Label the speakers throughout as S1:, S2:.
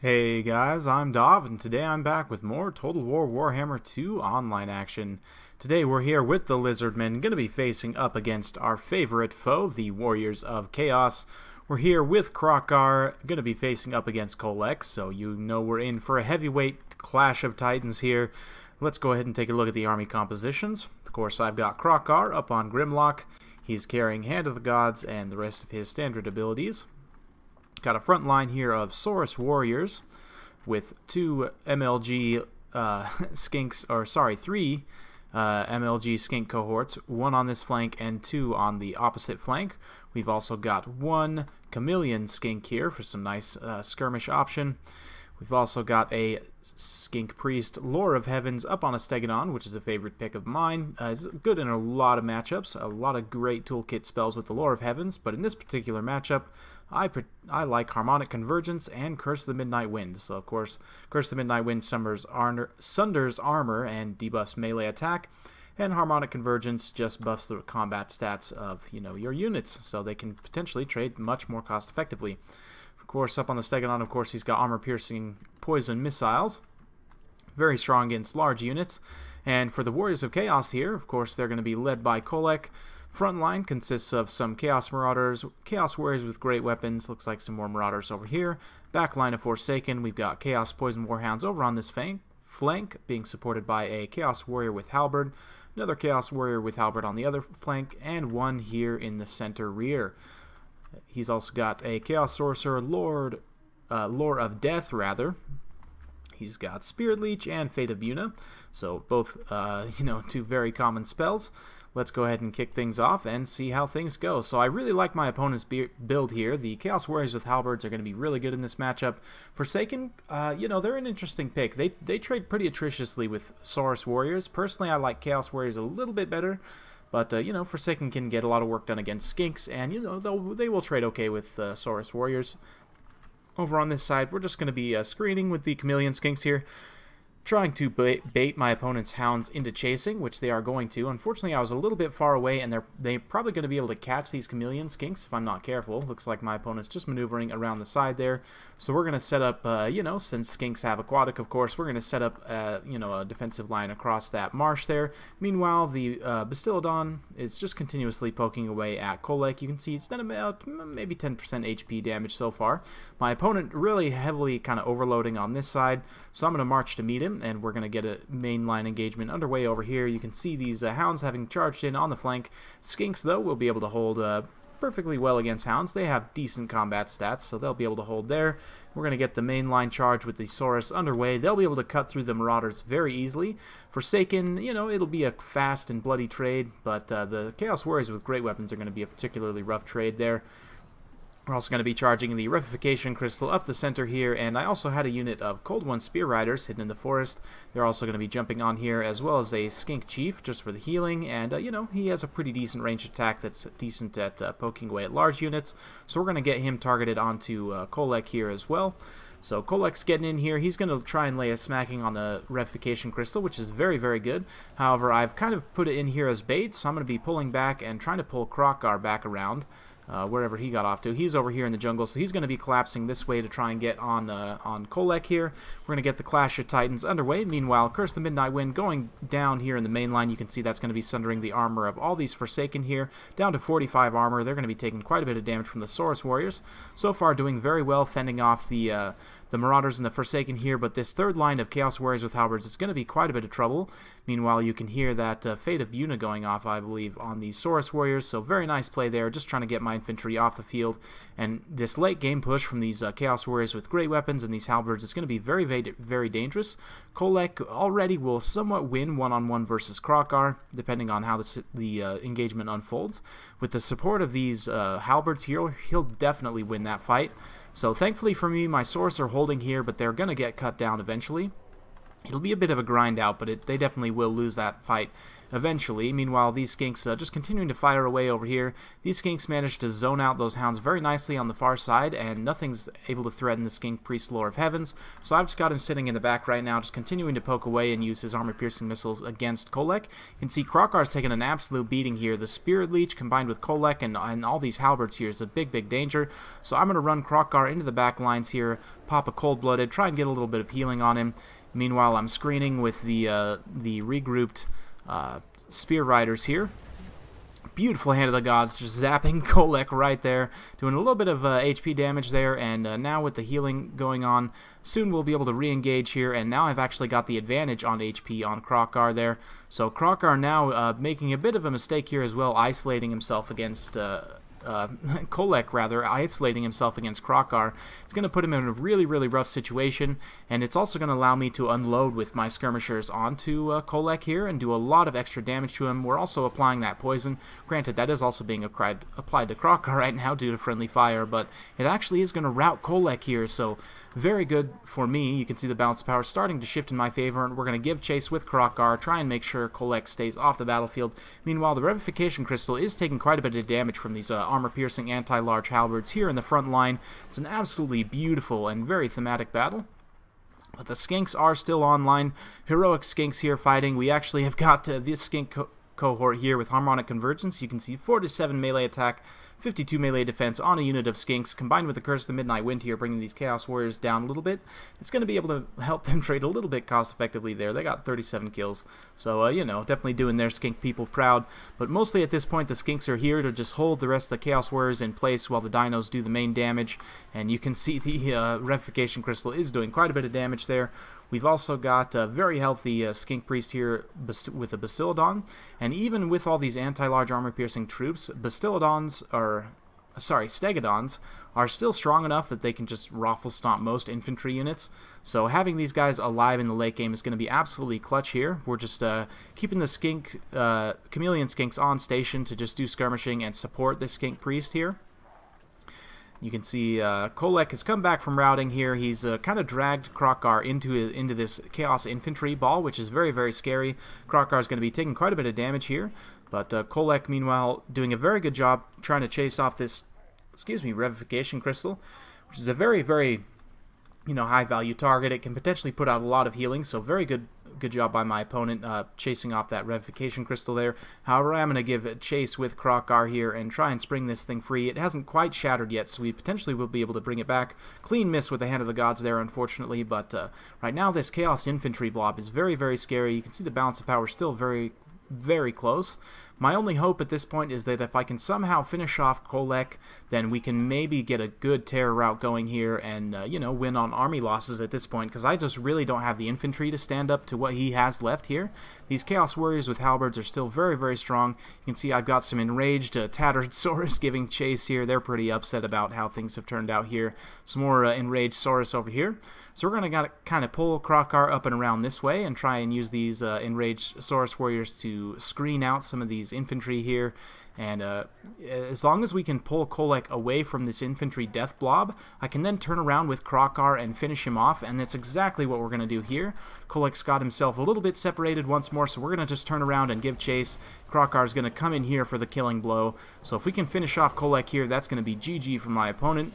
S1: Hey guys, I'm Dov, and today I'm back with more Total War Warhammer 2 online action. Today we're here with the Lizardmen, going to be facing up against our favorite foe, the Warriors of Chaos. We're here with Kroq-Gar, going to be facing up against Kholek, so you know we're in for a heavyweight clash of titans here. Let's go ahead and take a look at the army compositions. Of course, I've got Kroq-Gar up on Grimlock. He's carrying Hand of the Gods and the rest of his standard abilities. Got a front line here of Saurus Warriors with two MLG skinks, or sorry, three MLG skink cohorts, one on this flank and two on the opposite flank. We've also got one chameleon skink here for some nice skirmish option. We've also got a skink priest, Lore of Heavens, up on a Stegadon, which is a favorite pick of mine. It's good in a lot of matchups, a lot of great toolkit spells with the Lore of Heavens, but in this particular matchup, I like Harmonic Convergence and Curse of the Midnight Wind. So, of course, Curse of the Midnight Wind sunders armor and debuffs melee attack, and Harmonic Convergence just buffs the combat stats of, your units, so they can potentially trade much more cost effectively. Of course, up on the Stegadon, of course, he's got armor-piercing poison missiles, very strong against large units. And for the Warriors of Chaos here, of course, they're going to be led by Kholek. Front line consists of some Chaos Marauders, Chaos Warriors with great weapons, looks like some more Marauders over here. Back line of Forsaken, we've got Chaos Poison Warhounds over on this flank, being supported by a Chaos Warrior with Halberd, another Chaos Warrior with Halberd on the other flank, and one here in the center rear. He's also got a Chaos Sorcerer, Lore of Death, rather. He's got Spirit Leech and Fate of Buna, so both, two very common spells. Let's go ahead and kick things off and see how things go. So I really like my opponent's build here. The Chaos Warriors with Halberds are going to be really good in this matchup. Forsaken, they're an interesting pick. They trade pretty atrociously with Saurus Warriors. Personally, I like Chaos Warriors a little bit better. But, Forsaken can get a lot of work done against Skinks, and, they will trade okay with Saurus Warriors. Over on this side, we're just going to be screening with the Chameleon Skinks here, trying to bait my opponent's hounds into chasing, which they are going to. Unfortunately, I was a little bit far away, and they're probably going to be able to catch these chameleon skinks if I'm not careful. Looks like my opponent's just maneuvering around the side there. So we're going to set up, since skinks have aquatic, of course, we're going to set up, a defensive line across that marsh there. Meanwhile, the Bastiladon is just continuously poking away at Kholek. You can see it's done about maybe 10% HP damage so far. My opponent really heavily kind of overloading on this side, so I'm going to march to meet him, and we're going to get a mainline engagement underway over here. You can see these hounds having charged in on the flank. Skinks, though, will be able to hold perfectly well against hounds. They have decent combat stats, so they'll be able to hold there. We're going to get the mainline charge with the Saurus underway. They'll be able to cut through the Marauders very easily. Forsaken, it'll be a fast and bloody trade, but the Chaos Warriors with great weapons are going to be a particularly rough trade there. We're also going to be charging the Revivification Crystal up the center here, and I also had a unit of Cold One Spear Riders hidden in the forest. They're also going to be jumping on here, as well as a Skink Chief just for the healing, and, he has a pretty decent range attack that's decent at poking away at large units, so we're going to get him targeted onto Kholek here as well. So Kholek's getting in here. He's going to try and lay a smacking on the Revivification Crystal, which is very, very good. However, I've kind of put it in here as bait, so I'm going to be pulling back and trying to pull Kroq-Gar back around. Wherever he got off to. He's over here in the jungle, so he's going to be collapsing this way to try and get on Kholek here. We're going to get the Clash of Titans underway. Meanwhile, Curse the Midnight Wind going down here in the main line. You can see that's going to be sundering the armor of all these Forsaken here, down to 45 armor. They're going to be taking quite a bit of damage from the Saurus Warriors. So far, doing very well, fending off the Marauders and the Forsaken here, but this third line of Chaos Warriors with Halberds is going to be quite a bit of trouble. Meanwhile, you can hear that Fate of Buna going off, I believe, on the Saurus Warriors, so very nice play there, just trying to get my infantry off the field. And this late game push from these Chaos Warriors with great weapons and these Halberds is going to be very, very, very dangerous. Kholek already will somewhat win one-on-one versus Kroq-Gar, depending on how the engagement unfolds. With the support of these Halberds here, he'll definitely win that fight. So thankfully for me, my Saurus are holding here, but they're going to get cut down eventually. It'll be a bit of a grind out, but they definitely will lose that fight eventually. Meanwhile, these skinks just continuing to fire away over here. These skinks managed to zone out those hounds very nicely on the far side, and nothing's able to threaten the skink priest Lord of Heavens. So I've just got him sitting in the back right now, just continuing to poke away and use his armor-piercing missiles against Kholek. You can see Krog-Gar's taking an absolute beating here. The Spirit Leech combined with Kholek and all these halberds here is a big danger. So I'm going to run Krog-Gar into the back lines here, pop a cold-blooded, try and get a little bit of healing on him. Meanwhile, I'm screening with the regrouped Spear Riders here. Beautiful Hand of the Gods, just zapping Kholek right there, doing a little bit of HP damage there, and now with the healing going on, soon we'll be able to re-engage here, and now I've actually got the advantage on HP on Kroq-Gar there. So Kroq-Gar now making a bit of a mistake here as well, isolating himself against Kholek, rather, isolating himself against Kroq-Gar. It's going to put him in a really rough situation, and it's also going to allow me to unload with my skirmishers onto Kholek here and do a lot of extra damage to him. We're also applying that poison. Granted, that is also being applied to Kroq-Gar right now due to friendly fire, but it actually is going to rout Kholek here, so very good for me. You can see the balance of power starting to shift in my favor, and we're going to give chase with Kroq-Gar, try and make sure Kholek stays off the battlefield. Meanwhile, the Revivification Crystal is taking quite a bit of damage from these armor-piercing anti-large halberds here in the front line. It's an absolutely beautiful and very thematic battle. But the skinks are still online. Heroic skinks here fighting. We actually have got this skink cohort here with Harmonic Convergence. You can see 4 to 7 melee attack, 52 melee defense on a unit of skinks, combined with the Curse of the Midnight Wind here, bringing these Chaos Warriors down a little bit. It's going to be able to help them trade a little bit cost-effectively there. They got 37 kills, so, you know, definitely doing their skink people proud. But mostly at this point, the skinks are here to just hold the rest of the Chaos Warriors in place while the dinos do the main damage. And you can see the Revivification Crystal is doing quite a bit of damage there. We've also got a very healthy Skink Priest here with a Bastiladon, and even with all these anti-large armor-piercing troops, Stegodons are still strong enough that they can just raffle stomp most infantry units. So having these guys alive in the late game is going to be absolutely clutch here. We're just keeping the Chameleon Skinks on station to just do skirmishing and support the Skink Priest here. You can see Kholek has come back from routing here. He's kind of dragged Kroq-Gar into this Chaos Infantry ball, which is very scary. Kroq-Gar is going to be taking quite a bit of damage here, but Kholek, meanwhile, doing a very good job trying to chase off this, Revivification Crystal, which is a very high-value target. It can potentially put out a lot of healing, so very good job by my opponent chasing off that Revivification Crystal there. However, I'm going to give a chase with Kroq-Gar here and try and spring this thing free. It hasn't quite shattered yet, so we potentially will be able to bring it back. Clean miss with the Hand of the Gods there, unfortunately, but right now this Chaos Infantry blob is very scary. You can see the balance of power still very close. My only hope at this point is that if I can somehow finish off Kholek, then we can maybe get a good terror route going here and, win on army losses at this point, because I just really don't have the infantry to stand up to what he has left here. These Chaos Warriors with halberds are still very strong. You can see I've got some enraged, tattered Saurus giving chase here. They're pretty upset about how things have turned out here. Some more enraged Saurus over here. So we're going to kind of pull Kroq-Gar up and around this way and try and use these enraged Saurus warriors to screen out some of these infantry here. And as long as we can pull Kholek away from this infantry death blob, I can then turn around with Kroq-Gar and finish him off, and that's exactly what we're going to do here. Kholek's got himself a little bit separated once more, so we're going to just turn around and give chase. Kroq-Gar is going to come in here for the killing blow. So if we can finish off Kholek here, that's going to be GG for my opponent.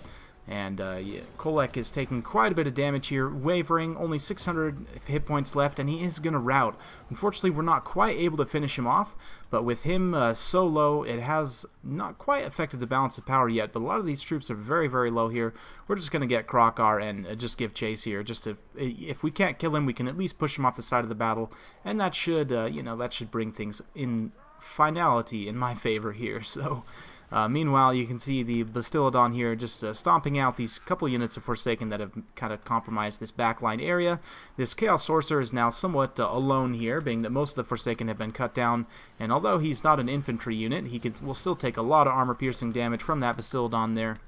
S1: And yeah, Kholek is taking quite a bit of damage here, wavering, only 600 hit points left, and he is going to rout. Unfortunately, we're not quite able to finish him off, but with him so low, it has not quite affected the balance of power yet, but a lot of these troops are very low here. We're just going to get Kroq-Gar and just give chase here. Just to, if we can't kill him, we can at least push him off the side of the battle, and that should, that should bring things in finality in my favor here, so... meanwhile, you can see the Bastiladon here just stomping out these couple units of Forsaken that have kind of compromised this backline area. This Chaos Sorcerer is now somewhat alone here, being that most of the Forsaken have been cut down, and although he's not an infantry unit, he will still take a lot of armor-piercing damage from that Bastiladon there.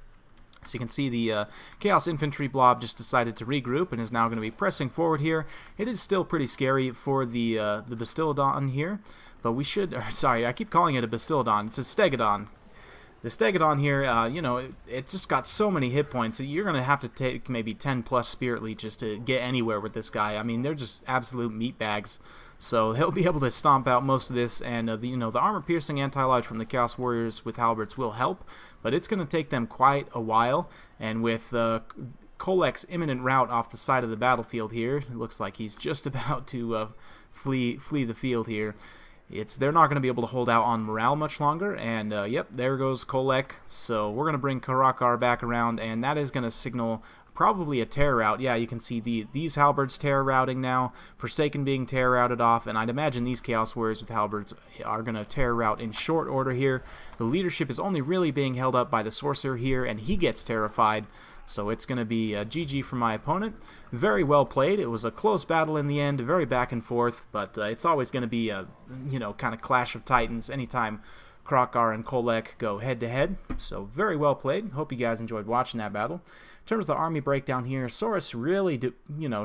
S1: So you can see the Chaos Infantry blob just decided to regroup and is now going to be pressing forward here. It is still pretty scary for the Bastiladon here, but we should... sorry, I keep calling it a Bastiladon. It's a Stegodon. The Stegodon here, it just got so many hit points. You're going to have to take maybe 10 plus Spirit Leeches to get anywhere with this guy. I mean, they're just absolute meat bags. So he'll be able to stomp out most of this, and the armor-piercing anti-lodge from the Chaos Warriors with halberds will help, but it's going to take them quite a while, and with Kholek's imminent rout off the side of the battlefield here, it looks like he's just about to flee the field here. They're not going to be able to hold out on morale much longer, and yep, there goes Kholek. So we're going to bring Krog-gar back around, and that is going to signal probably a terror rout. Yeah, you can see these halberds terror routing now, Forsaken being terror routed off, and I'd imagine these Chaos Warriors with halberds are going to terror rout in short order here. The leadership is only really being held up by the Sorcerer here, and he gets terrified. So it's going to be a GG for my opponent. Very well played. It was a close battle in the end, very back and forth, but it's always going to be a kind of clash of titans anytime Kroq-gar and Kholek go head to head. So very well played. Hope you guys enjoyed watching that battle. In terms of the army breakdown here, Saurus really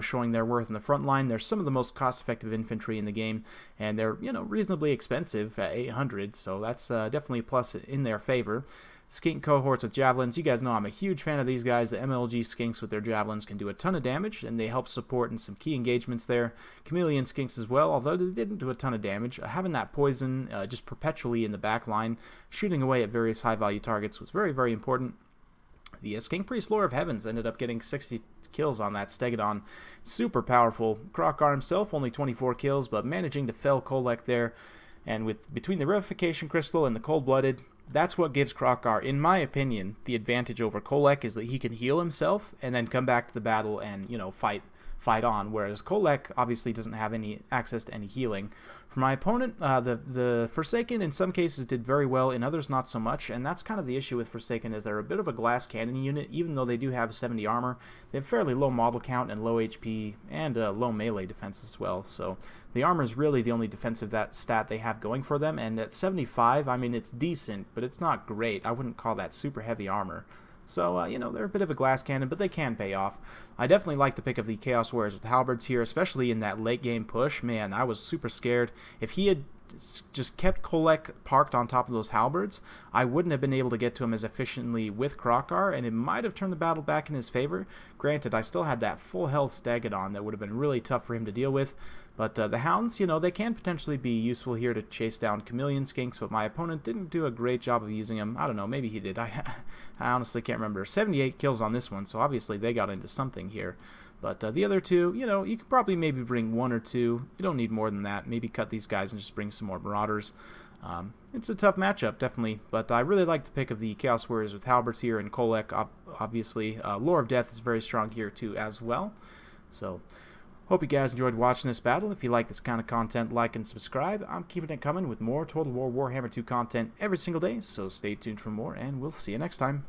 S1: showing their worth in the front line. They're some of the most cost-effective infantry in the game, and they're reasonably expensive at 800, so that's definitely a plus in their favor. Skink cohorts with javelins. You guys know I'm a huge fan of these guys. The MLG skinks with their javelins can do a ton of damage, and they help support in some key engagements there. Chameleon skinks as well, although they didn't do a ton of damage. Having that poison just perpetually in the back line, shooting away at various high-value targets was very, very important. The Skink Priest Lore of Heavens ended up getting 60 kills on that Stegodon. Super powerful. Kroq-gar himself, only 24 kills, but managing to fell Kholek there. And between the Revivification Crystal and the Cold-Blooded, that's what gives Kroq-gar, in my opinion, the advantage over Kholek, is that he can heal himself and then come back to the battle and, fight on, whereas Kholek obviously doesn't have any access to any healing. For my opponent, the Forsaken in some cases did very well, in others not so much, and that's kind of the issue with Forsaken, is they're a bit of a glass cannon unit. Even though they do have 70 armor, they have fairly low model count and low HP and low melee defense as well, so the armor is really the only defensive stat they have going for them, and at 75, I mean, it's decent, but it's not great. I wouldn't call that super heavy armor. So, they're a bit of a glass cannon, but they can pay off. I definitely like the pick of the Chaos Warriors with halberds here, especially in that late game push. Man, I was super scared. If he had just kept Kholek parked on top of those halberds, I wouldn't have been able to get to him as efficiently with Kroq-gar, and it might have turned the battle back in his favor. Granted, I still had that full health Stegodon that would have been really tough for him to deal with. But the Hounds, they can potentially be useful here to chase down Chameleon Skinks, but my opponent didn't do a great job of using them. I don't know, maybe he did. I honestly can't remember. 78 kills on this one, so obviously they got into something here. But the other two, you could probably maybe bring one or two. You don't need more than that. Maybe cut these guys and just bring some more Marauders. It's a tough matchup, definitely, but I really like the pick of the Chaos Warriors with halberds here, and Kholek, obviously. Lore of Death is very strong here, too, as well. So, hope you guys enjoyed watching this battle. If you like this kind of content, like and subscribe. I'm keeping it coming with more Total War Warhammer 2 content every single day, so stay tuned for more, and we'll see you next time.